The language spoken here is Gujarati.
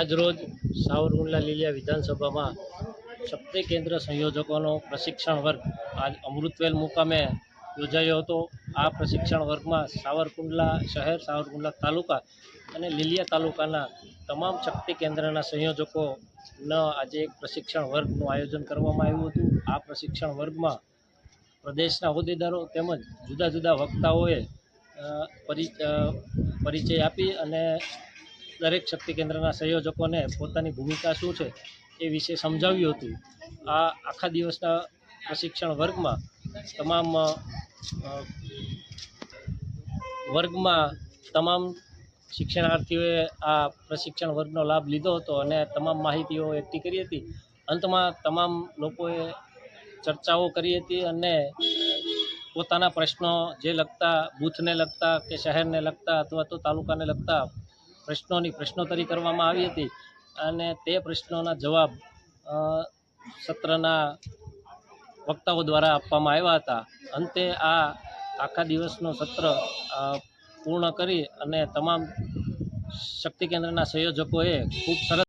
આજરોજ સાવરકુંડલા લીલિયા વિધાનસભામાં શક્તિ કેન્દ્ર સંયોજકોનો પ્રશિક્ષણ વર્ગ આજ અમૃતવેલ મુકામે યોજાયો હતો। આ પ્રશિક્ષણ વર્ગમાં સાવરકુંડલા શહેર, સાવરકુંડલા તાલુકા અને લીલિયા તાલુકાના તમામ શક્તિ કેન્દ્રના સંયોજકોનો આજે એક પ્રશિક્ષણ વર્ગનું આયોજન કરવામાં આવ્યું હતું। આ પ્રશિક્ષણ વર્ગમાં પ્રદેશના હોદ્દેદારો તેમજ જુદા જુદા વક્તાઓએ પરિચય આપી અને દરેક શક્તિ કેન્દ્રના સંયોજકોને પોતાની ભૂમિકા શું છે એ વિશે સમજાવ્યું હતું। આ આખા દિવસના પ્રશિક્ષણ તમામ શિક્ષણાર્થીઓએ આ પ્રશિક્ષણ વર્ગનો લાભ લીધો હતો અને તમામ માહિતીઓ એકઠી કરી હતી। અંતમાં તમામ લોકોએ ચર્ચાઓ કરી હતી અને પોતાના પ્રશ્નો જે લગતા બૂથને લગતા કે શહેરને લગતા અથવા તો તાલુકાને લગતા પ્રશ્નોત્તરી કરવામાં આવી હતી અને તે પ્રશ્નોના જવાબ સત્રના વક્તાઓ દ્વારા આપવામાં આવ્યા હતા। અંતે આ આખા દિવસનું સત્ર પૂર્ણ કરી અને તમામ શક્તિ કેન્દ્રના સંયોજકોએ ખૂબ સરસ